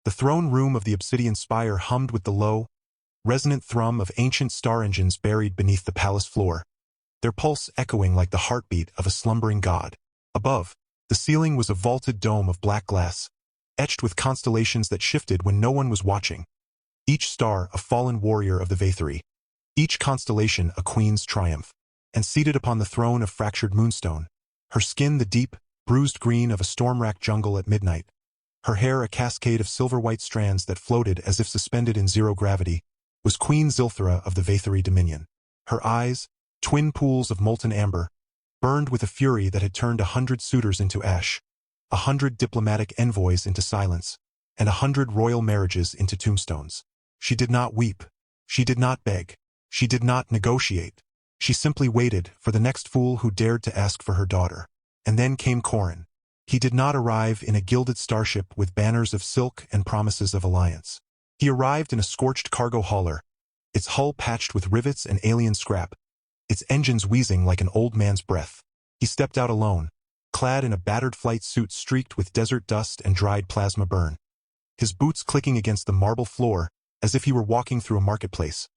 The throne room of the obsidian spire hummed with the low, resonant thrum of ancient star engines buried beneath the palace floor, their pulse echoing like the heartbeat of a slumbering god. Above, the ceiling was a vaulted dome of black glass, etched with constellations that shifted when no one was watching. Each star a fallen warrior of the Vaetheri, each constellation a queen's triumph. And seated upon the throne of fractured moonstone, her skin the deep, bruised green of a storm-racked jungle at midnight, her hair a cascade of silver-white strands that floated as if suspended in zero gravity, was Queen Zilthara of the Vaetheri Dominion. Her eyes, twin pools of molten amber, burned with a fury that had turned 100 suitors into ash, 100 diplomatic envoys into silence, and 100 royal marriages into tombstones. She did not weep. She did not beg. She did not negotiate. She simply waited for the next fool who dared to ask for her daughter. And then came Corin. He did not arrive in a gilded starship with banners of silk and promises of alliance. He arrived in a scorched cargo hauler, its hull patched with rivets and alien scrap, its engines wheezing like an old man's breath. He stepped out alone, clad in a battered flight suit streaked with desert dust and dried plasma burn, his boots clicking against the marble floor as if he were walking through a marketplace,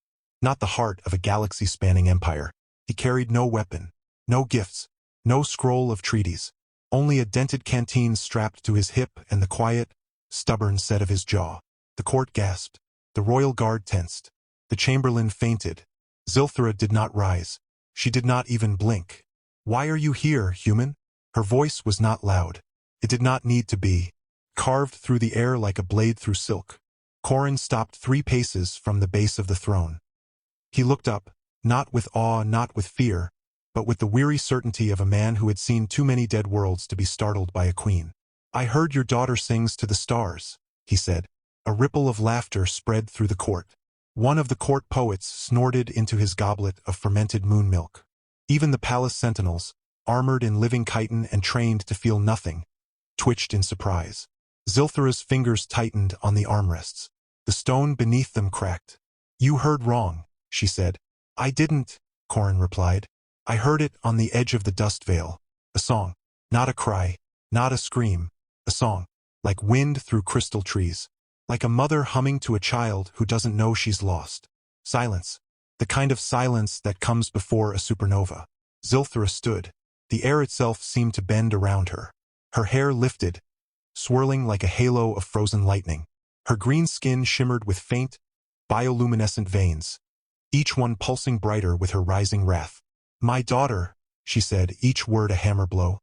not the heart of a galaxy-spanning empire. He carried no weapon, no gifts, no scroll of treaties, only a dented canteen strapped to his hip and the quiet, stubborn set of his jaw. The court gasped. The royal guard tensed. The chamberlain fainted. Zilthara did not rise. She did not even blink. "Why are you here, human?" Her voice was not loud. It did not need to be. Carved through the air like a blade through silk. Corin stopped 3 paces from the base of the throne. He looked up, not with awe, not with fear, but with the weary certainty of a man who had seen too many dead worlds to be startled by a queen. "I heard your daughter sings to the stars," he said. A ripple of laughter spread through the court. One of the court poets snorted into his goblet of fermented moon milk. Even the palace sentinels, armored in living chitin and trained to feel nothing, twitched in surprise. Zilthara's fingers tightened on the armrests. The stone beneath them cracked. "You heard wrong," she said. "I didn't," Corin replied. "I heard it on the edge of the dust veil. A song. Not a cry. Not a scream. A song. Like wind through crystal trees. Like a mother humming to a child who doesn't know she's lost. Silence. The kind of silence that comes before a supernova." Zilthara stood. The air itself seemed to bend around her. Her hair lifted, swirling like a halo of frozen lightning. Her green skin shimmered with faint, bioluminescent veins, each one pulsing brighter with her rising wrath. "My daughter," she said, each word a hammer blow,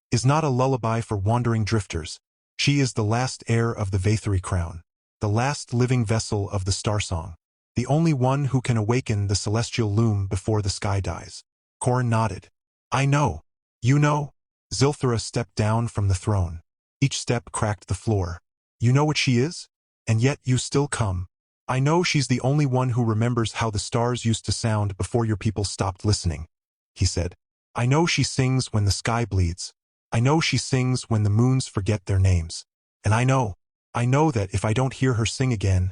"is not a lullaby for wandering drifters. She is the last heir of the Vaetheri crown, the last living vessel of the star song, the only one who can awaken the celestial loom before the sky dies." Corin nodded. "I know. You know?" Zilthara stepped down from the throne. Each step cracked the floor. "You know what she is? And yet you still come. I know she's the only one who remembers how the stars used to sound before your people stopped listening," he said. "I know she sings when the sky bleeds. I know she sings when the moons forget their names. And I know that if I don't hear her sing again,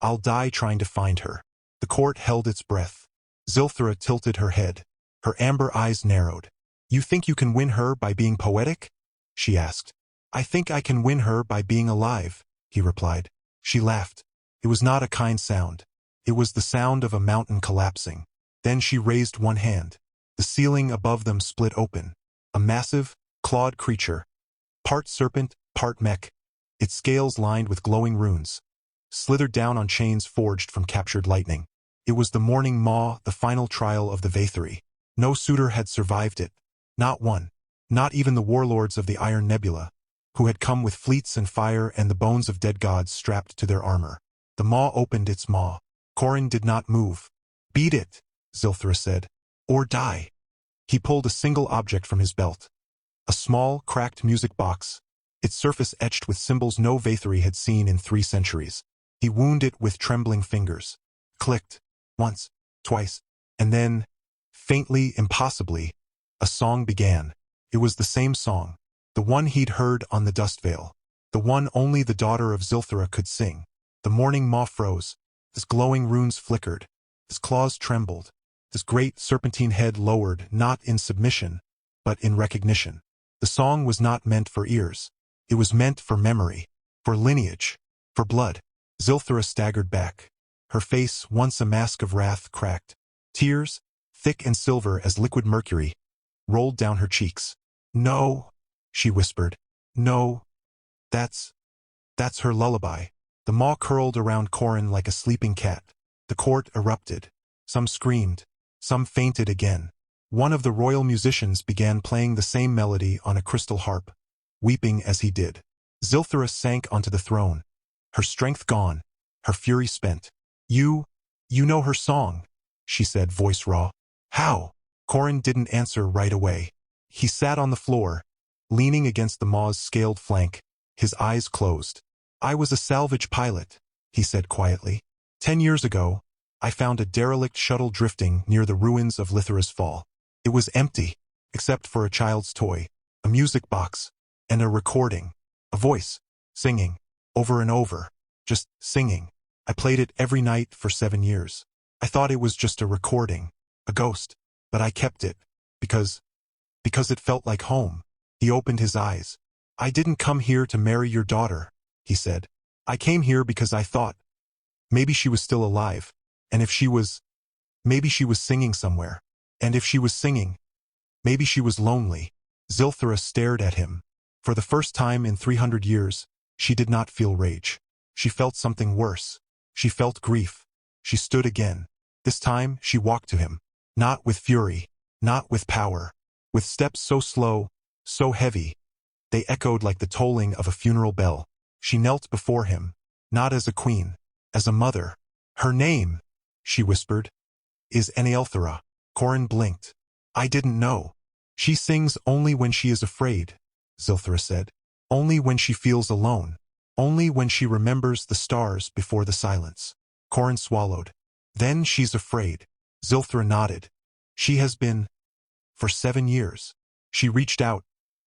I'll die trying to find her." The court held its breath. Zilthara tilted her head. Her amber eyes narrowed. "You think you can win her by being poetic?" she asked. "I think I can win her by being alive," he replied. She laughed. It was not a kind sound. It was the sound of a mountain collapsing. Then she raised one hand. The ceiling above them split open. A massive, clawed creature, part serpent, part mech, its scales lined with glowing runes, slithered down on chains forged from captured lightning. It was the Morning Maw, the final trial of the Vaetheri. No suitor had survived it. Not one. Not even the warlords of the Iron Nebula, who had come with fleets and fire and the bones of dead gods strapped to their armor. The maw opened its maw. Corin did not move. "Beat it," Zilthara said, "or die." He pulled a single object from his belt. A small, cracked music box, its surface etched with symbols no Vaetheri had seen in 3 centuries. He wound it with trembling fingers. Clicked. Once, twice, and then, faintly, impossibly, a song began. It was the same song. The one he'd heard on the dust veil. The one only the daughter of Zilthara could sing. The morning maw froze. His glowing runes flickered. His claws trembled. His great serpentine head lowered, not in submission, but in recognition. The song was not meant for ears. It was meant for memory, for lineage. For blood. Zilthara staggered back. Her face, once a mask of wrath, cracked. Tears, thick and silver as liquid mercury, rolled down her cheeks. "No," she whispered. "No. That's her lullaby." The maw curled around Corin like a sleeping cat. The court erupted. Some screamed. Some fainted again. One of the royal musicians began playing the same melody on a crystal harp, weeping as he did. Zilthara sank onto the throne. Her strength gone. Her fury spent. You know her song," she said, voice raw. "How?" Corin didn't answer right away. He sat on the floor, leaning against the maw's scaled flank, his eyes closed. "I was a salvage pilot," he said quietly. 10 years ago, I found a derelict shuttle drifting near the ruins of Lithara's Fall. It was empty, except for a child's toy, a music box, and a recording. A voice, singing, over and over, just singing. I played it every night for 7 years. I thought it was just a recording, a ghost, but I kept it, because it felt like home. He opened his eyes. "I didn't come here to marry your daughter," he said. "I came here because I thought maybe she was still alive, and if she was, maybe she was singing somewhere. And if she was singing, maybe she was lonely." Zilthara stared at him. For the first time in 300 years, she did not feel rage. She felt something worse. She felt grief. She stood again. This time, she walked to him. Not with fury, not with power. With steps so slow, so heavy, they echoed like the tolling of a funeral bell. She knelt before him, not as a queen, as a mother. "Her name," she whispered, "is Enealthara." Corin blinked. "I didn't know." "She sings only when she is afraid," Zilthara said. "Only when she feels alone. Only when she remembers the stars before the silence." Corin swallowed. "Then she's afraid." Zilthara nodded. "She has been, for 7 years." She reached out,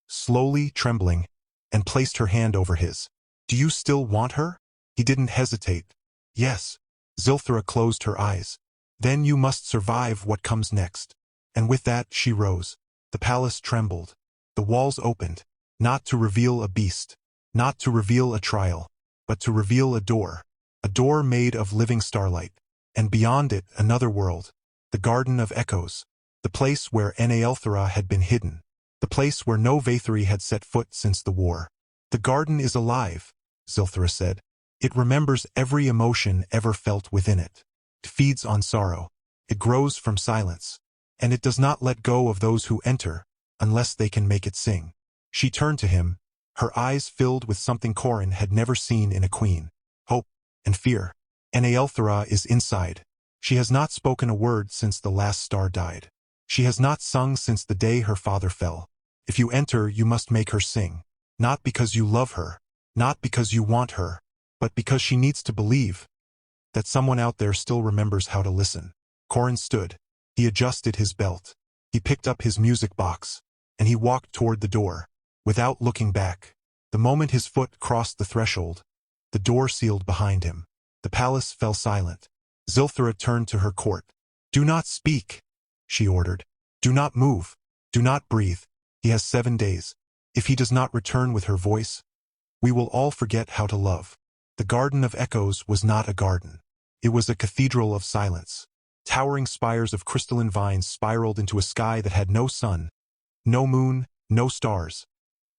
slowly, trembling, and placed her hand over his. "Do you still want her?" He didn't hesitate. "Yes." Zilthara closed her eyes. "Then you must survive what comes next." And with that she rose. The palace trembled. The walls opened, not to reveal a beast, not to reveal a trial, but to reveal a door made of living starlight, and beyond it another world, the Garden of Echoes, the place where Enealthara had been hidden, the place where no Vathari had set foot since the war. "The garden is alive," Zilthara said. "It remembers every emotion ever felt within it. It feeds on sorrow. It grows from silence. And it does not let go of those who enter, unless they can make it sing." She turned to him, her eyes filled with something Corin had never seen in a queen. Hope and fear. "Enealthara is inside. She has not spoken a word since the last star died. She has not sung since the day her father fell. If you enter, you must make her sing. Not because you love her, not because you want her, but because she needs to believe that someone out there still remembers how to listen." Corin stood. He adjusted his belt. He picked up his music box, and he walked toward the door, without looking back. The moment his foot crossed the threshold, the door sealed behind him. The palace fell silent. Zilthara turned to her court. "Do not speak," she ordered. "Do not move. Do not breathe. He has 7 days. If he does not return with her voice, we will all forget how to love." The Garden of Echoes was not a garden. It was a cathedral of silence. Towering spires of crystalline vines spiraled into a sky that had no sun, no moon, no stars.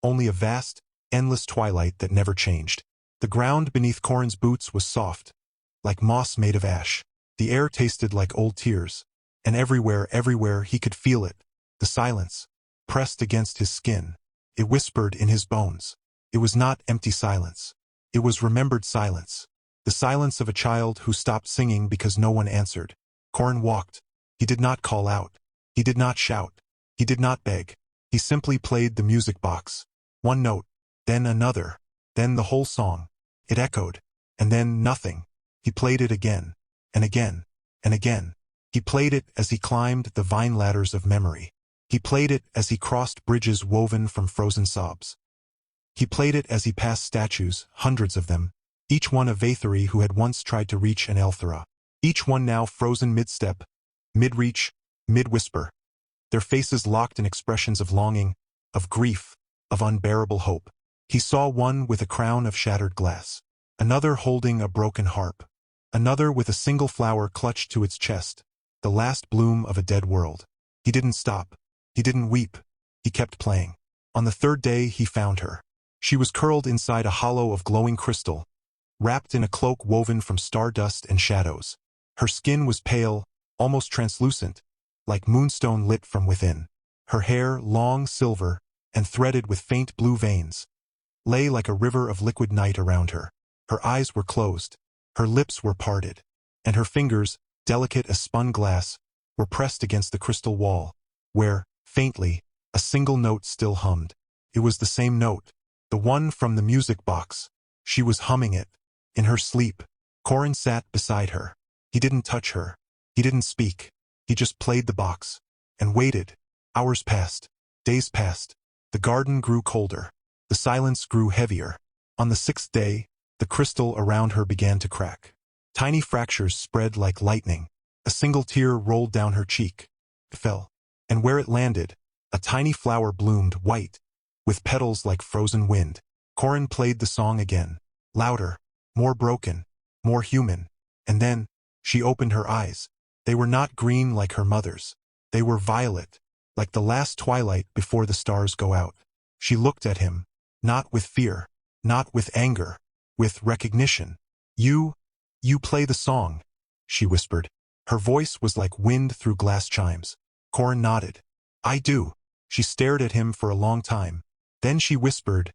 Only a vast, endless twilight that never changed. The ground beneath Corin's boots was soft, like moss made of ash. The air tasted like old tears. And everywhere he could feel it. The silence, pressed against his skin. It whispered in his bones. It was not empty silence. It was remembered silence. The silence of a child who stopped singing because no one answered. Corin walked. He did not call out. He did not shout. He did not beg. He simply played the music box. One note, then another, then the whole song. It echoed, and then nothing. He played it again, and again, and again. He played it as he climbed the vine ladders of memory. He played it as he crossed bridges woven from frozen sobs. He played it as he passed statues, hundreds of them, each one a Vathari who had once tried to reach Enealthara. Each one now frozen mid-step, mid-reach, mid-whisper. Their faces locked in expressions of longing, of grief, of unbearable hope. He saw one with a crown of shattered glass. another holding a broken harp, another with a single flower clutched to its chest, the last bloom of a dead world. He didn't stop. He didn't weep. He kept playing. On the third day he found her. She was curled inside a hollow of glowing crystal, wrapped in a cloak woven from stardust and shadows. Her skin was pale, almost translucent, like moonstone lit from within. Her hair, long silver, and threaded with faint blue veins, lay like a river of liquid night around her. Her eyes were closed, her lips were parted, and her fingers, delicate as spun glass, were pressed against the crystal wall, where, faintly, a single note still hummed. It was the same note, the one from the music box. She was humming it. In her sleep, Corin sat beside her. He didn't touch her. He didn't speak. He just played the box. And waited. Hours passed. Days passed. The garden grew colder. The silence grew heavier. On the sixth day, the crystal around her began to crack. Tiny fractures spread like lightning. A single tear rolled down her cheek. It fell. And where it landed, a tiny flower bloomed white, with petals like frozen wind. Corin played the song again. Louder, more broken, more human. And then, she opened her eyes. They were not green like her mother's. They were violet, like the last twilight before the stars go out. She looked at him, not with fear, not with anger, with recognition. You play the song," she whispered. Her voice was like wind through glass chimes. Corin nodded. "I do." She stared at him for a long time. Then she whispered,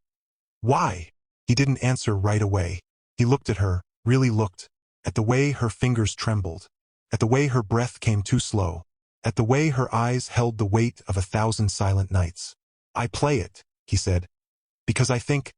"Why?" He didn't answer right away. He looked at her, really looked, at the way her fingers trembled, at the way her breath came too slow, at the way her eyes held the weight of 1,000 silent nights. "I play it," he said, "because I think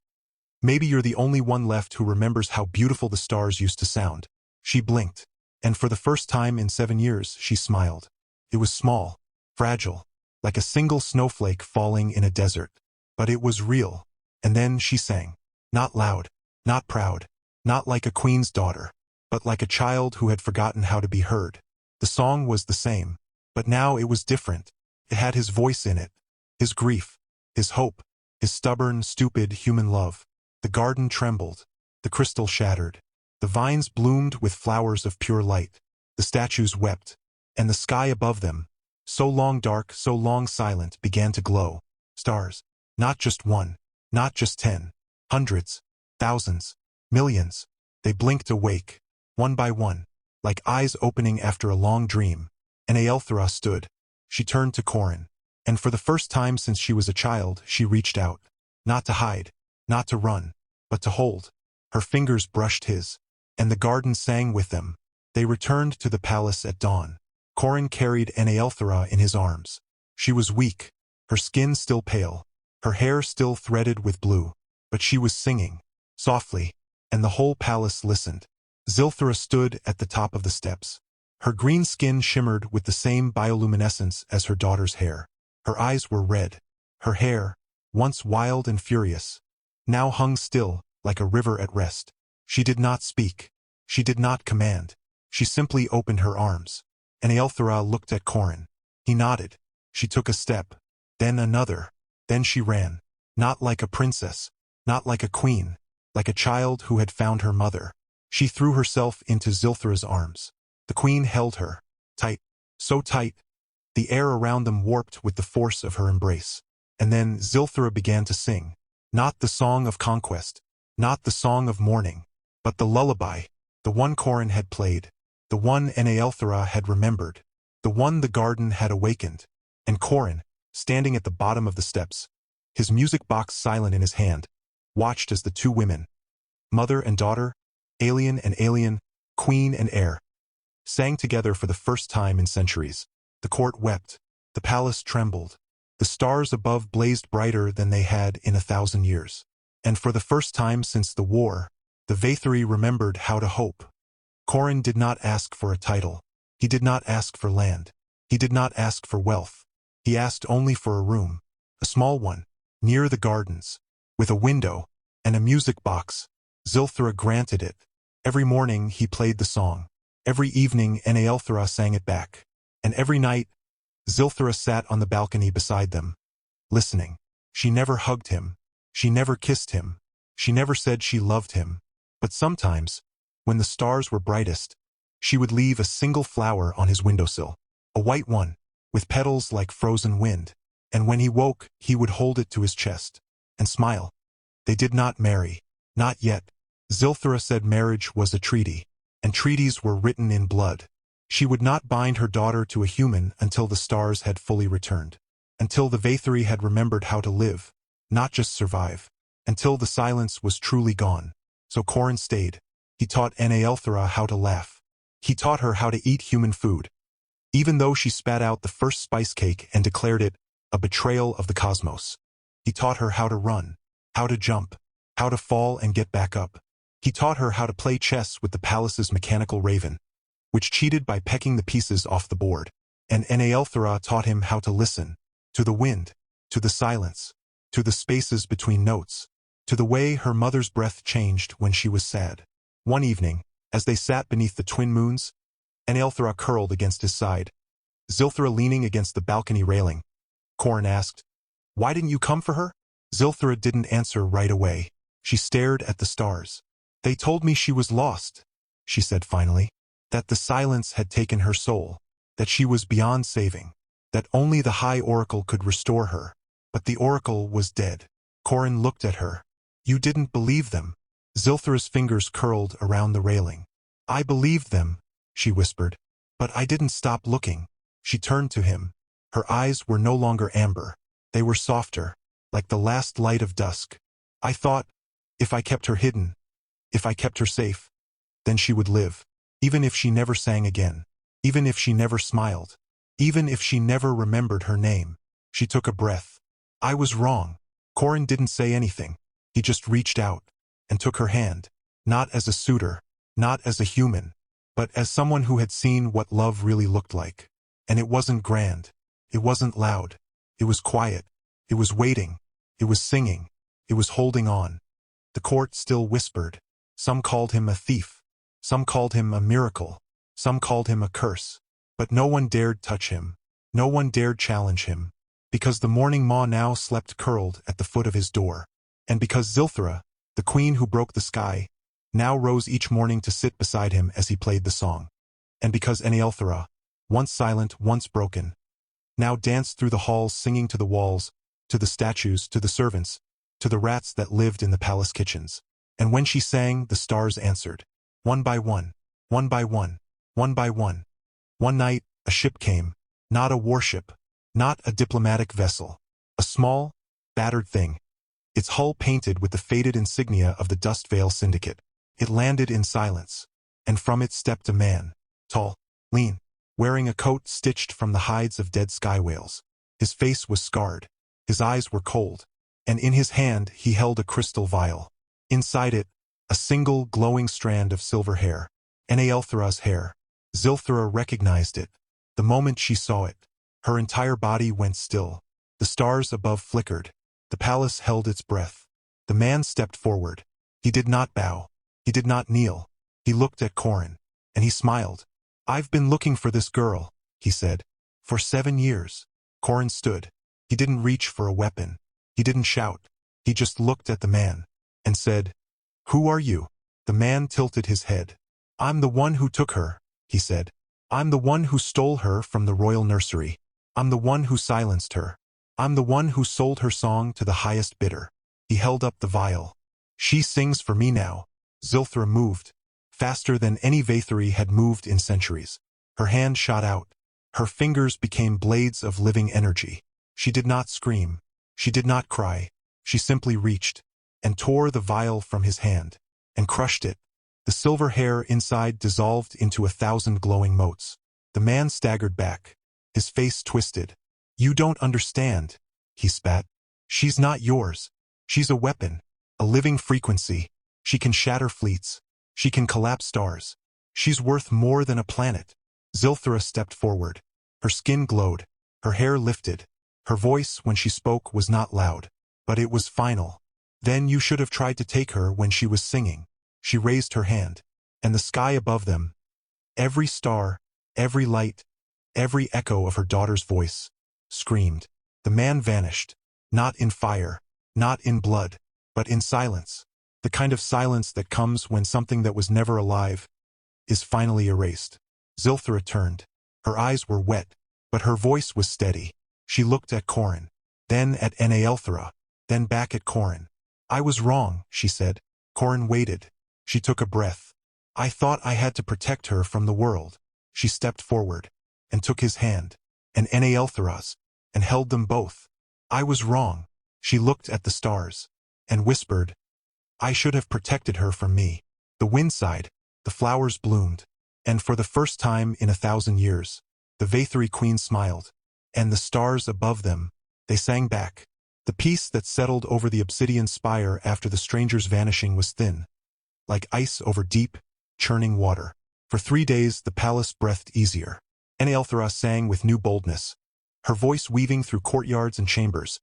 maybe you're the only one left who remembers how beautiful the stars used to sound." She blinked, and for the first time in 7 years she smiled. It was small, fragile, like a single snowflake falling in a desert. But it was real. And then she sang. Not loud, not proud, not like a queen's daughter, but like a child who had forgotten how to be heard. The song was the same, but now it was different. It had his voice in it, his grief, his hope, his stubborn, stupid human love. The garden trembled, the crystal shattered, the vines bloomed with flowers of pure light, the statues wept, and the sky above them, so long dark, so long silent, began to glow. Stars, not just one, not just 10, hundreds, thousands, millions. They blinked awake, one by one, like eyes opening after a long dream. And Aelthera stood. She turned to Corin, and for the first time since she was a child, she reached out. Not to hide, not to run, but to hold. Her fingers brushed his, and the garden sang with them. They returned to the palace at dawn. Corin carried Aelthera in his arms. She was weak, her skin still pale, her hair still threaded with blue, but she was singing, softly, and the whole palace listened. Zilthera stood at the top of the steps. Her green skin shimmered with the same bioluminescence as her daughter's hair. Her eyes were red. Her hair, once wild and furious, now hung still, like a river at rest. She did not speak. She did not command. She simply opened her arms. And Aelthera looked at Corin. He nodded. She took a step, then another. Then she ran. Not like a princess, not like a queen, like a child who had found her mother. She threw herself into Zilthera's arms. The queen held her, tight, so tight, the air around them warped with the force of her embrace. And then Zilthera began to sing. Not the song of conquest, not the song of mourning, but the lullaby, the one Corin had played, the one Aelthera had remembered, the one the garden had awakened. And Corin, standing at the bottom of the steps, his music box silent in his hand, watched as the two women, mother and daughter, alien and alien, queen and heir, sang together for the first time in centuries. The court wept. The palace trembled. The stars above blazed brighter than they had in 1,000 years. And for the first time since the war, the Vaetheri remembered how to hope. Corin did not ask for a title. He did not ask for land. He did not ask for wealth. He asked only for a room, a small one, near the gardens, with a window and a music box. Zilthera granted it. Every morning he played the song. Every evening Aelthera sang it back. And every night, Zilthera sat on the balcony beside them, listening. She never hugged him. She never kissed him. She never said she loved him. But sometimes, when the stars were brightest, she would leave a single flower on his windowsill, a white one, with petals like frozen wind, and when he woke, he would hold it to his chest and smile. They did not marry, not yet. Zilthara said marriage was a treaty, and treaties were written in blood. She would not bind her daughter to a human until the stars had fully returned, until the Vathari had remembered how to live, not just survive, until the silence was truly gone. So Corin stayed. He taught Eneelthara how to laugh. He taught her how to eat human food, even though she spat out the first spice cake and declared it a betrayal of the cosmos. He taught her how to run, how to jump, how to fall and get back up. He taught her how to play chess with the palace's mechanical raven, which cheated by pecking the pieces off the board. And Eneelthara taught him how to listen, to the wind, to the silence, to the spaces between notes, to the way her mother's breath changed when she was sad. One evening, as they sat beneath the twin moons, Eneelthara curled against his side, Zilthara leaning against the balcony railing. Corin asked, "Why didn't you come for her?" Zilthara didn't answer right away. She stared at the stars. "They told me she was lost," she said finally, "that the silence had taken her soul, that she was beyond saving, that only the High Oracle could restore her. But the Oracle was dead." Corin looked at her. "You didn't believe them." Zilthara's fingers curled around the railing. "I believed them," she whispered, "but I didn't stop looking." She turned to him. Her eyes were no longer amber. They were softer, like the last light of dusk. "I thought, if I kept her hidden, if I kept her safe, then she would live. Even if she never sang again, even if she never smiled, even if she never remembered her name." She took a breath. "I was wrong." Corin didn't say anything. He just reached out and took her hand, not as a suitor, not as a human, but as someone who had seen what love really looked like. And it wasn't grand. It wasn't loud. It was quiet. It was waiting. It was singing. It was holding on. The court still whispered. Some called him a thief. Some called him a miracle. Some called him a curse. But no one dared touch him. No one dared challenge him. Because the morning maw now slept curled at the foot of his door. And because Zilthara, the queen who broke the sky, now rose each morning to sit beside him as he played the song. And because Eneelthara, once silent, once broken, now danced through the halls singing to the walls, to the statues, to the servants, to the rats that lived in the palace kitchens. And when she sang, the stars answered. One by one, one by one, one by one. One night, a ship came, not a warship, not a diplomatic vessel, a small, battered thing, its hull painted with the faded insignia of the Dust Veil Syndicate. It landed in silence, and from it stepped a man, tall, lean, wearing a coat stitched from the hides of dead sky whales. His face was scarred, his eyes were cold, and in his hand he held a crystal vial. Inside it, a single glowing strand of silver hair. Eneelthara's hair. Zilthara recognized it. The moment she saw it, her entire body went still. The stars above flickered. The palace held its breath. The man stepped forward. He did not bow. He did not kneel. He looked at Corin, and he smiled. "I've been looking for this girl," he said, "for 7 years." Corin stood. He didn't reach for a weapon. He didn't shout. He just looked at the man and said, "Who are you?" The man tilted his head. "I'm the one who took her," he said. "I'm the one who stole her from the royal nursery. I'm the one who silenced her. I'm the one who sold her song to the highest bidder." He held up the vial. "She sings for me now." Zilthara moved, faster than any Vathari had moved in centuries. Her hand shot out. Her fingers became blades of living energy. She did not scream. She did not cry. She simply reached and tore the vial from his hand and crushed it. The silver hair inside dissolved into 1,000 glowing motes. The man staggered back. His face twisted. "You don't understand," he spat. "She's not yours. She's a weapon, a living frequency. She can shatter fleets. She can collapse stars. She's worth more than a planet." Zilthara stepped forward. Her skin glowed. Her hair lifted. Her voice, when she spoke, was not loud, but it was final. "Then you should have tried to take her when she was singing." She raised her hand, and the sky above them, every star, every light, every echo of her daughter's voice, screamed. The man vanished, not in fire, not in blood, but in silence. The kind of silence that comes when something that was never alive is finally erased. Zilthra turned. Her eyes were wet, but her voice was steady. She looked at Corin, then at Naelthra, then back at Corin. "I was wrong," she said. Corin waited. She took a breath. "I thought I had to protect her from the world." She stepped forward, and took his hand, and Naelthra's, and held them both. "I was wrong." She looked at the stars, and whispered, "I should have protected her from me." The wind sighed, the flowers bloomed, and for the first time in 1,000 years, the Vathri queen smiled, and the stars above them, they sang back. The peace that settled over the obsidian spire after the stranger's vanishing was thin, like ice over deep, churning water. For 3 days the palace breathed easier. Naelthra sang with new boldness, her voice weaving through courtyards and chambers,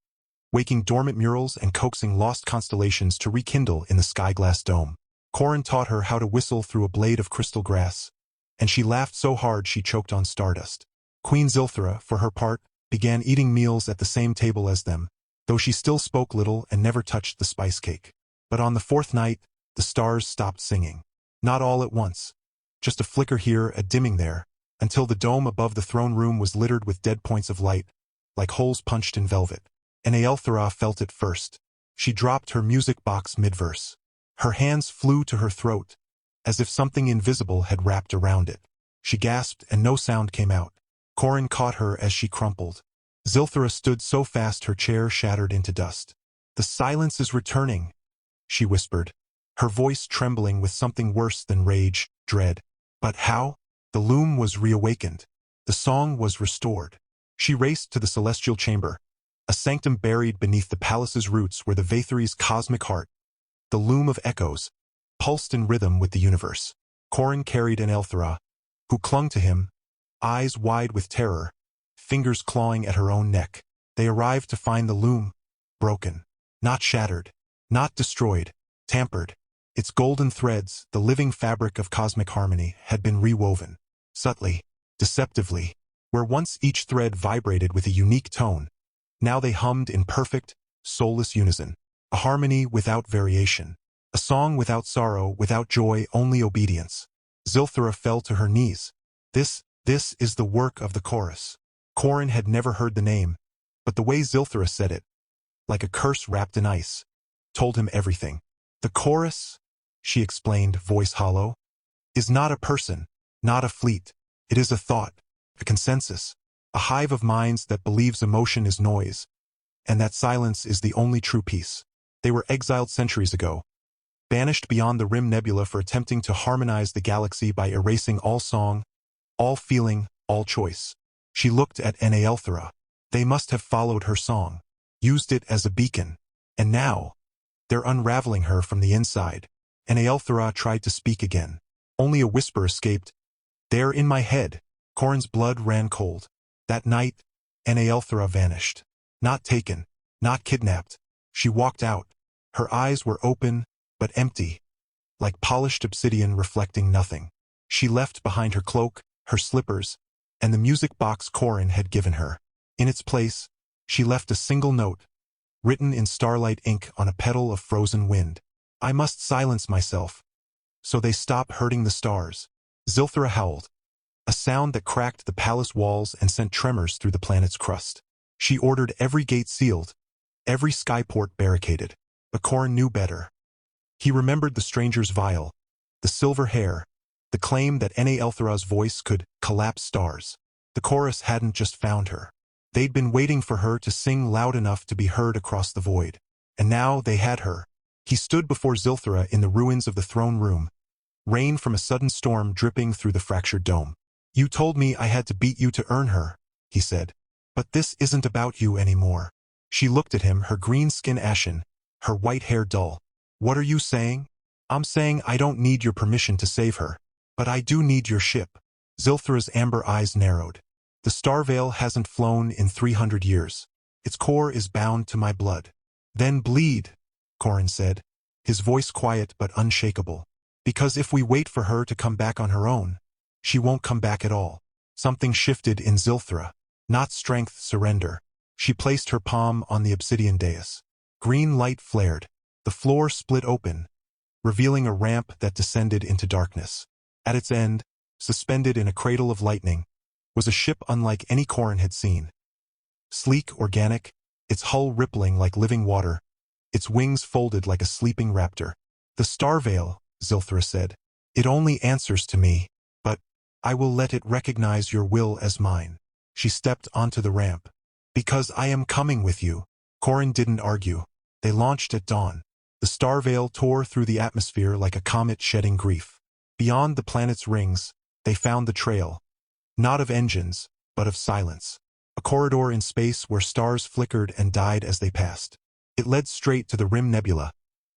waking dormant murals and coaxing lost constellations to rekindle in the sky-glass dome. Corin taught her how to whistle through a blade of crystal grass, and she laughed so hard she choked on stardust. Queen Zilthra, for her part, began eating meals at the same table as them, though she still spoke little and never touched the spice cake. But on the 4th night, the stars stopped singing. Not all at once. Just a flicker here, a dimming there, until the dome above the throne room was littered with dead points of light, like holes punched in velvet. Naelthra felt it first. She dropped her music box mid-verse. Her hands flew to her throat, as if something invisible had wrapped around it. She gasped and no sound came out. Corin caught her as she crumpled. Zilthra stood so fast her chair shattered into dust. "The silence is returning," she whispered, her voice trembling with something worse than rage, dread. But how? The loom was reawakened. The song was restored. She raced to the celestial chamber, a sanctum buried beneath the palace's roots where the Vathri's cosmic heart, the loom of echoes, pulsed in rhythm with the universe. Corin carried Naelthra, who clung to him, eyes wide with terror, fingers clawing at her own neck. They arrived to find the loom broken, not shattered, not destroyed, tampered. Its golden threads, the living fabric of cosmic harmony, had been rewoven. Subtly, deceptively, where once each thread vibrated with a unique tone, now they hummed in perfect, soulless unison. A harmony without variation. A song without sorrow, without joy, only obedience. Zilthra fell to her knees. This is the work of the chorus. Corin had never heard the name, but the way Zilthra said it, like a curse wrapped in ice, told him everything. "The chorus," she explained, voice hollow, "is not a person, not a fleet. It is a thought, a consensus, a hive of minds that believes emotion is noise, and that silence is the only true peace." They were exiled centuries ago, banished beyond the Rim Nebula for attempting to harmonize the galaxy by erasing all song, all feeling, all choice. She looked at Naelthra. They must have followed her song, used it as a beacon, and now, they're unraveling her from the inside. Naelthra tried to speak again. Only a whisper escaped. "They're in my head." Corin's blood ran cold. That night, Naelthra vanished. Not taken, not kidnapped. She walked out. Her eyes were open, but empty, like polished obsidian reflecting nothing. She left behind her cloak, her slippers, and the music box Corin had given her. In its place, she left a single note, written in starlight ink on a petal of frozen wind. "I must silence myself, so they stop hurting the stars." Zilthra howled, a sound that cracked the palace walls and sent tremors through the planet's crust. She ordered every gate sealed, every skyport barricaded. But Corin knew better. He remembered the stranger's vial, the silver hair, the claim that Naelthra's voice could collapse stars. The chorus hadn't just found her. They'd been waiting for her to sing loud enough to be heard across the void. And now they had her. He stood before Zilthra in the ruins of the throne room, rain from a sudden storm dripping through the fractured dome. "You told me I had to beat you to earn her," he said. "But this isn't about you anymore." She looked at him, her green skin ashen, her white hair dull. "What are you saying?" "I'm saying I don't need your permission to save her. But I do need your ship." Zilthra's amber eyes narrowed. "The star veil hasn't flown in 300 years. Its core is bound to my blood." "Then bleed," Corin said, his voice quiet but unshakable. "Because if we wait for her to come back on her own, she won't come back at all." Something shifted in Zilthra. Not strength, surrender. She placed her palm on the obsidian dais. Green light flared. The floor split open, revealing a ramp that descended into darkness. At its end, suspended in a cradle of lightning, was a ship unlike any Corin had seen. Sleek, organic, its hull rippling like living water, its wings folded like a sleeping raptor. "The Starvale," Zilthra said. "It only answers to me, but I will let it recognize your will as mine." She stepped onto the ramp. "Because I am coming with you." Corin didn't argue. They launched at dawn. The Starvale tore through the atmosphere like a comet shedding grief. Beyond the planet's rings, they found the trail, not of engines, but of silence. A corridor in space where stars flickered and died as they passed. It led straight to the Rim Nebula,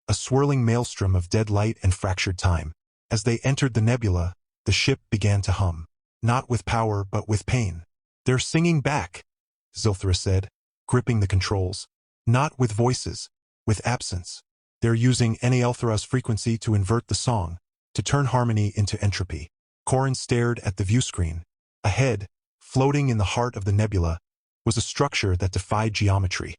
a swirling maelstrom of dead light and fractured time. As they entered the nebula, the ship began to hum, not with power but with pain. "They're singing back," Zilthra said, gripping the controls. "Not with voices, with absence. They're using Neelthra's frequency to invert the song, to turn harmony into entropy." Corin stared at the viewscreen. Ahead, floating in the heart of the nebula, was a structure that defied geometry.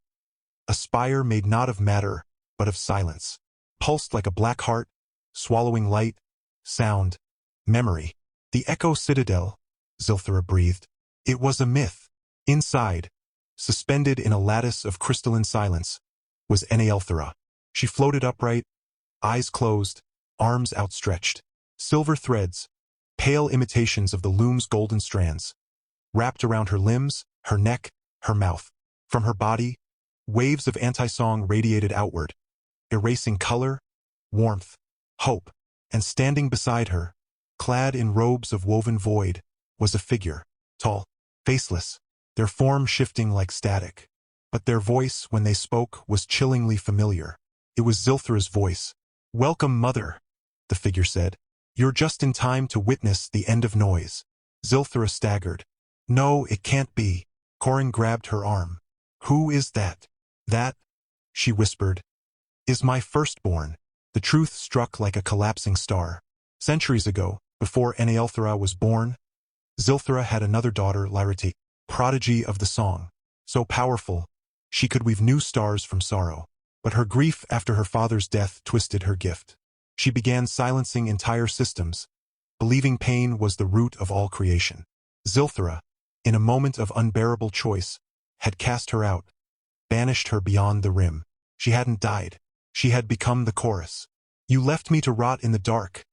A spire made not of matter, but of silence. Pulsed like a black heart, swallowing light, sound, memory. "The Echo Citadel," Zilthra breathed. It was a myth. Inside, suspended in a lattice of crystalline silence, was Neelthra. She floated upright, eyes closed, arms outstretched. Silver threads, pale imitations of the loom's golden strands, wrapped around her limbs, her neck, her mouth. From her body, waves of anti-song radiated outward, erasing color, warmth, hope. And standing beside her, clad in robes of woven void, was a figure, tall, faceless, their form shifting like static. But their voice, when they spoke, was chillingly familiar. It was Zilthra's voice. "Welcome, Mother," the figure said. "You're just in time to witness the end of noise." Zilthra staggered. "No, it can't be." Corin grabbed her arm. "Who is that?" "That," she whispered, "is my firstborn." The truth struck like a collapsing star. Centuries ago, before Neelthra was born, Zilthra had another daughter, Lyrite, prodigy of the song. So powerful, she could weave new stars from sorrow. But her grief after her father's death twisted her gift. She began silencing entire systems, believing pain was the root of all creation. Zilthra, in a moment of unbearable choice, had cast her out, banished her beyond the rim. She hadn't died. She had become the chorus. "You left me to rot in the dark,"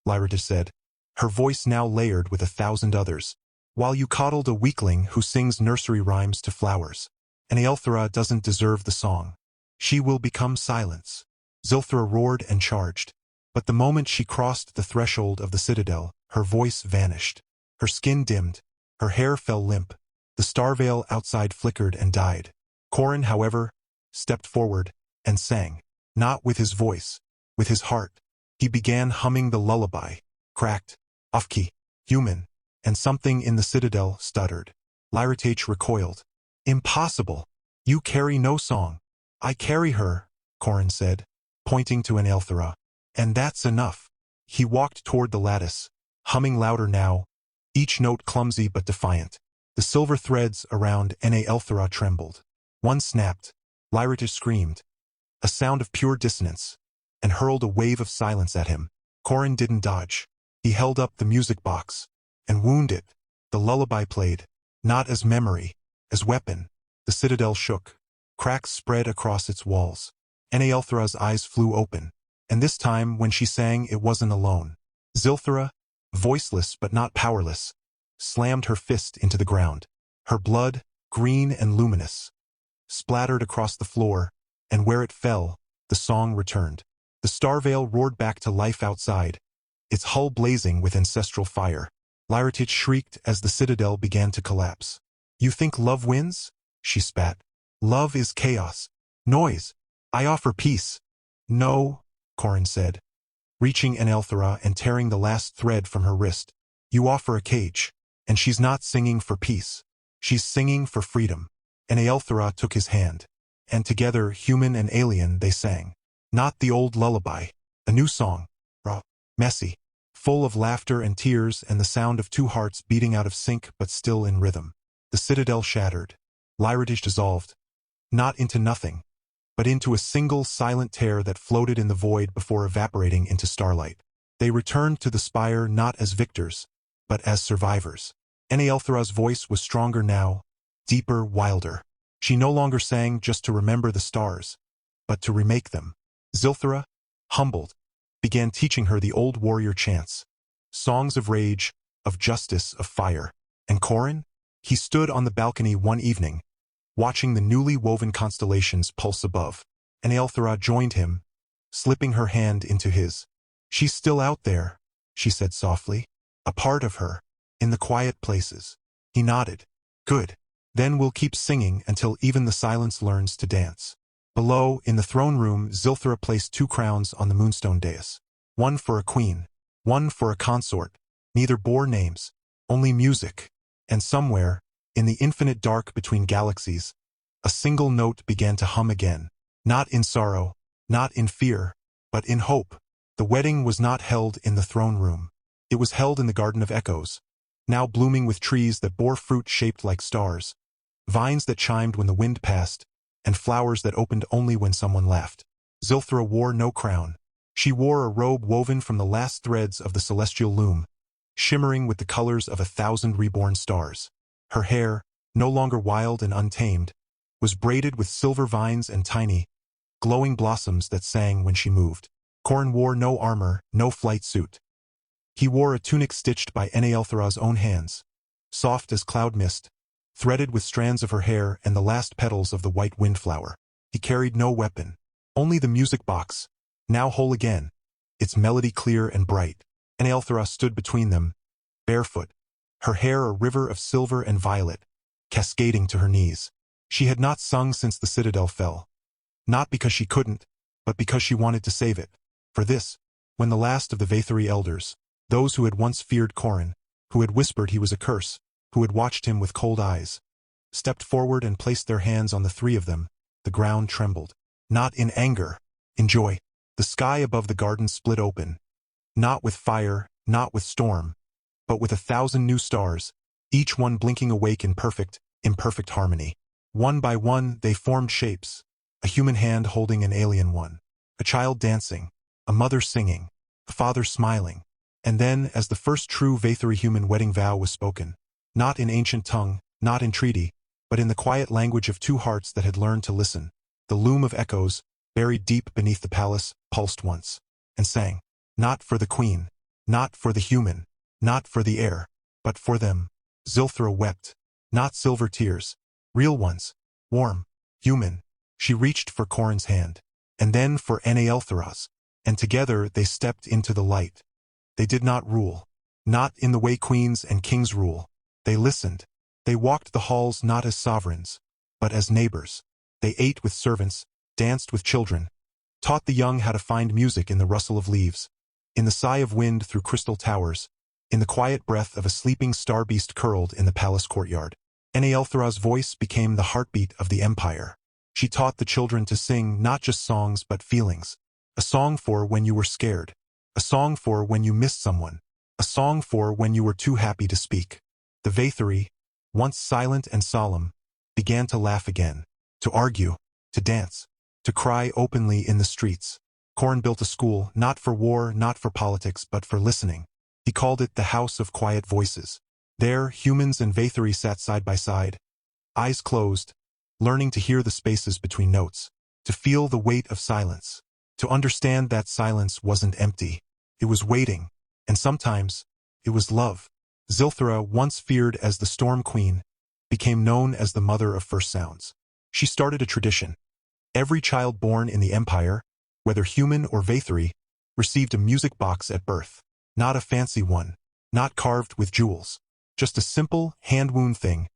Lyrita said, her voice now layered with 1,000 others, "while you coddled a weakling who sings nursery rhymes to flowers. Neelthra doesn't deserve the song. She will become silence." Zilthra roared and charged. But the moment she crossed the threshold of the citadel, her voice vanished. Her skin dimmed. Her hair fell limp. The Starvale outside flickered and died. Corin, however, stepped forward and sang. Not with his voice, with his heart. He began humming the lullaby, cracked, off-key, human, and something in the citadel stuttered. Lyritach recoiled. "Impossible! You carry no song." "I carry her," Corin said, pointing to Neelthra. "And that's enough." He walked toward the lattice, humming louder now, each note clumsy but defiant. The silver threads around Neelthra trembled. One snapped. Lyritach screamed, a sound of pure dissonance, and hurled a wave of silence at him. Corin didn't dodge. He held up the music box and wound it. The lullaby played, not as memory, as weapon. The citadel shook. Cracks spread across its walls. Neelthra's eyes flew open, and this time when she sang it wasn't alone. Zilthra, voiceless but not powerless, slammed her fist into the ground. Her blood, green and luminous, splattered across the floor, and where it fell, the song returned. The Starvale roared back to life outside, its hull blazing with ancestral fire. Lyritach shrieked as the citadel began to collapse. "You think love wins?" she spat. "Love is chaos. Noise. I offer peace." "No," Corin said, reaching Neelthra and tearing the last thread from her wrist. "You offer a cage, and she's not singing for peace. She's singing for freedom." Neelthra took his hand, and together, human and alien, they sang. Not the old lullaby, a new song, raw, messy, full of laughter and tears and the sound of two hearts beating out of sync but still in rhythm. The citadel shattered. Lyritach dissolved, not into nothing, but into a single silent tear that floated in the void before evaporating into starlight. They returned to the spire not as victors, but as survivors. Eneelthra's voice was stronger now, deeper, wilder. She no longer sang just to remember the stars, but to remake them. Zilthara, humbled, began teaching her the old warrior chants, songs of rage, of justice, of fire. And Corin? He stood on the balcony one evening, watching the newly woven constellations pulse above. Eneelthra joined him, slipping her hand into his. "She's still out there," she said softly. "A part of her, in the quiet places." He nodded. "Good. Then we'll keep singing until even the silence learns to dance." Below, in the throne room, Zilthara placed 2 crowns on the moonstone dais. One for a queen, one for a consort. Neither bore names, only music. And somewhere, in the infinite dark between galaxies, a single note began to hum again. Not in sorrow, not in fear, but in hope. The wedding was not held in the throne room. It was held in the Garden of Echoes, now blooming with trees that bore fruit shaped like stars, vines that chimed when the wind passed, and flowers that opened only when someone left. Zilthara wore no crown. She wore a robe woven from the last threads of the celestial loom, shimmering with the colors of 1,000 reborn stars. Her hair, no longer wild and untamed, was braided with silver vines and tiny, glowing blossoms that sang when she moved. Corin wore no armor, no flight suit. He wore a tunic stitched by Eneelthra's own hands, soft as cloud mist, threaded with strands of her hair and the last petals of the white windflower. He carried no weapon, only the music box, now whole again, its melody clear and bright. Eneelthra stood between them, barefoot, her hair a river of silver and violet, cascading to her knees. She had not sung since the citadel fell, not because she couldn't, but because she wanted to save it. For this, when the last of the Vaetheri elders, those who had once feared Corin, who had whispered he was a curse, who had watched him with cold eyes, stepped forward and placed their hands on the 3 of them, the ground trembled. Not in anger, in joy. The sky above the garden split open, not with fire, not with storm, but with 1,000 new stars, each one blinking awake in imperfect harmony. One by one they formed shapes, a human hand holding an alien one, a child dancing, a mother singing, a father smiling. And then, as the first true Vaetheri human wedding vow was spoken, not in ancient tongue, not in treaty, but in the quiet language of 2 hearts that had learned to listen, the loom of echoes, buried deep beneath the palace, pulsed once, and sang, not for the queen, not for the human, not for the heir, but for them. Zilthara wept, not silver tears, real ones, warm, human. She reached for Corin's hand, and then for Eneelthra's, and together they stepped into the light. They did not rule, not in the way queens and kings rule. They listened. They walked the halls not as sovereigns, but as neighbors. They ate with servants, danced with children, taught the young how to find music in the rustle of leaves, in the sigh of wind through crystal towers, in the quiet breath of a sleeping star beast curled in the palace courtyard. Eneelthra's voice became the heartbeat of the empire. She taught the children to sing not just songs but feelings. A song for when you were scared. A song for when you missed someone. A song for when you were too happy to speak. The Vaetheri, once silent and solemn, began to laugh again, to argue, to dance, to cry openly in the streets. Corin built a school, not for war, not for politics, but for listening. He called it the House of Quiet Voices. There, humans and Vaetheri sat side by side, eyes closed, learning to hear the spaces between notes, to feel the weight of silence, to understand that silence wasn't empty. It was waiting, and sometimes, it was love. Zilthara, once feared as the Storm Queen, became known as the mother of first sounds. She started a tradition. Every child born in the Empire, whether human or Vaetheri, received a music box at birth. Not a fancy one, not carved with jewels, just a simple, hand-woven thing,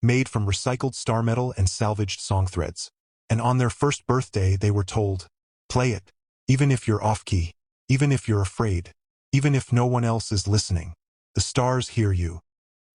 made from recycled star metal and salvaged song threads. And on their first birthday they were told, play it, even if you're off-key, even if you're afraid, even if no one else is listening. The stars hear you.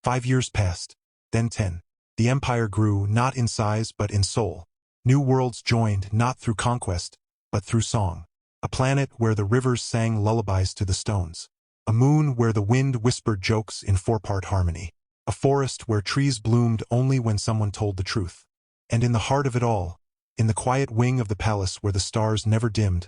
5 years passed, then 10. The empire grew not in size but in soul. New worlds joined not through conquest, but through song. A planet where the rivers sang lullabies to the stones. A moon where the wind whispered jokes in 4-part harmony. A forest where trees bloomed only when someone told the truth. And in the heart of it all, In the quiet wing of the palace where the stars never dimmed,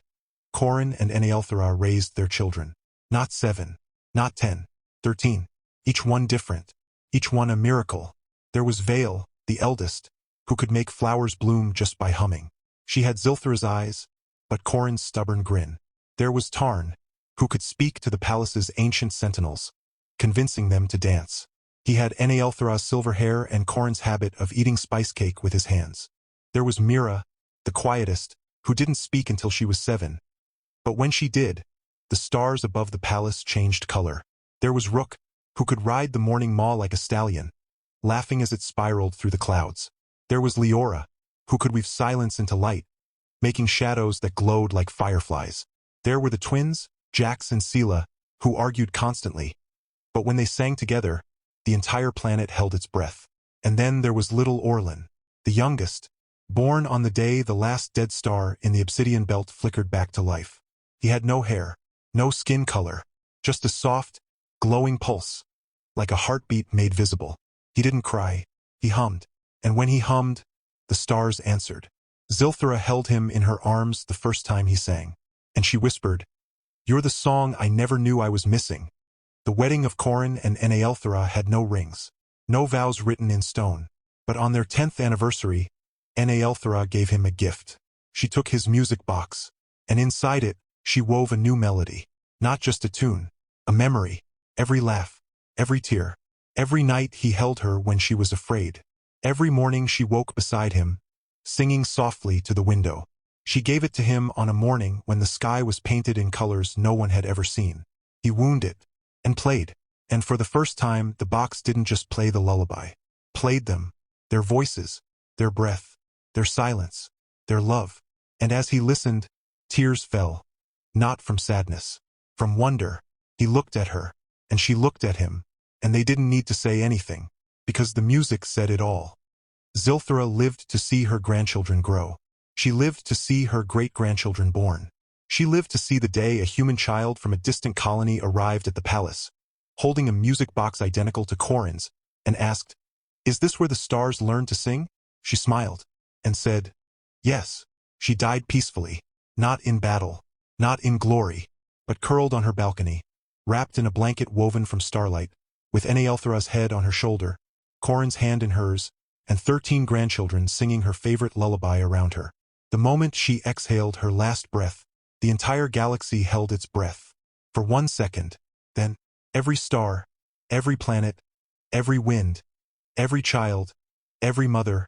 Corin and Enealthera raised their children. Not 7, not 10, 13. Each one different. Each one a miracle. There was Vale, the eldest, who could make flowers bloom just by humming. She had Zilthera's eyes, but Corin's stubborn grin. There was Tarn, who could speak to the palace's ancient sentinels, convincing them to dance. He had Enealthera's silver hair and Corin's habit of eating spice cake with his hands. There was Mira, the quietest, who didn't speak until she was 7. But when she did, the stars above the palace changed color. There was Rook, who could ride the morning maw like a stallion, laughing as it spiraled through the clouds. There was Leora, who could weave silence into light, making shadows that glowed like fireflies. There were the twins, Jax and Sela, who argued constantly. But when they sang together, the entire planet held its breath. And then there was little Orlin, the youngest, born on the day the last dead star in the obsidian belt flickered back to life. He had no hair, no skin color, just a soft, glowing pulse, like a heartbeat made visible. He didn't cry, he hummed. And when he hummed, the stars answered. Zilthera held him in her arms the first time he sang, and she whispered, "You're the song I never knew I was missing." The wedding of Corin and Enealthera had no rings, no vows written in stone. But on their 10th anniversary, Enealthera gave him a gift. She took his music box, and inside it, she wove a new melody. Not just a tune, a memory. Every laugh, every tear. Every night he held her when she was afraid. Every morning she woke beside him, singing softly to the window. She gave it to him on a morning when the sky was painted in colors no one had ever seen. He wound it, and played. And for the first time, the box didn't just play the lullaby. Played them, their voices, their breath, their silence, their love. And as he listened, tears fell. Not from sadness, from wonder. He looked at her, and she looked at him, and they didn't need to say anything, because the music said it all. Zilthera lived to see her grandchildren grow. She lived to see her great-grandchildren born. She lived to see the day a human child from a distant colony arrived at the palace, holding a music box identical to Corin's, and asked, "Is this where the stars learn to sing?" She smiled, and said, "Yes." She died peacefully, not in battle, not in glory, but curled on her balcony, wrapped in a blanket woven from starlight, with Enealthera's head on her shoulder, Corin's hand in hers, and 13 grandchildren singing her favorite lullaby around her. The moment she exhaled her last breath, the entire galaxy held its breath. For 1 second, then, every star, every planet, every wind, every child, every mother,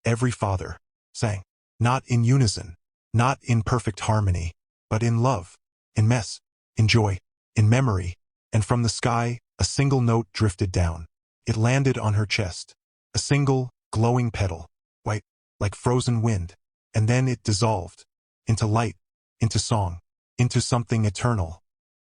every father, sang. Not in unison, not in perfect harmony, but in love, in mess, in joy, in memory. And from the sky, a single note drifted down. It landed on her chest. A single, glowing petal, white, like frozen wind. And then it dissolved, into light, into song, into something eternal.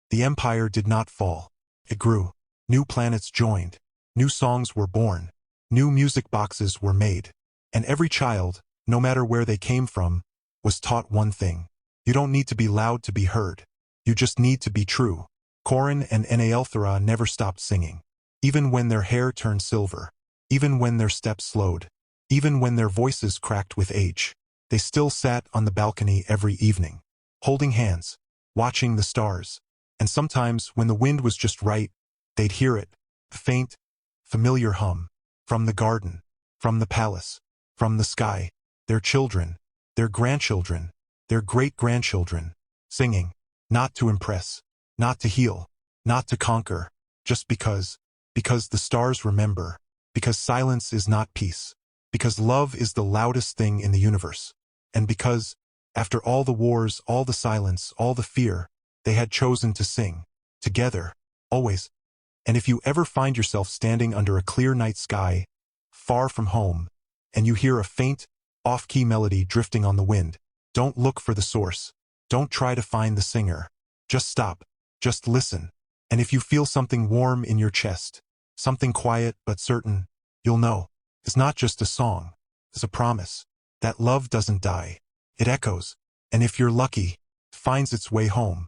The empire did not fall. It grew. New planets joined. New songs were born. New music boxes were made. And every child, no matter where they came from, was taught one thing. You don't need to be loud to be heard. You just need to be true. Corin and Enealthera never stopped singing. Even when their hair turned silver. Even when their steps slowed. Even when their voices cracked with age. They still sat on the balcony every evening, holding hands, watching the stars. And sometimes, when the wind was just right, they'd hear it, a faint, familiar hum, from the garden, from the palace, from the sky, their children, their grandchildren, their great-grandchildren, singing, not to impress, not to heal, not to conquer, just because the stars remember, because silence is not peace, because love is the loudest thing in the universe. And because, after all the wars, all the silence, all the fear, they had chosen to sing, together, always. And if you ever find yourself standing under a clear night sky, far from home, and you hear a faint, off-key melody drifting on the wind, don't look for the source. Don't try to find the singer. Just stop. Just listen. And if you feel something warm in your chest, something quiet but certain, you'll know. It's not just a song. It's a promise. That love doesn't die. It echoes, and if you're lucky, finds its way home.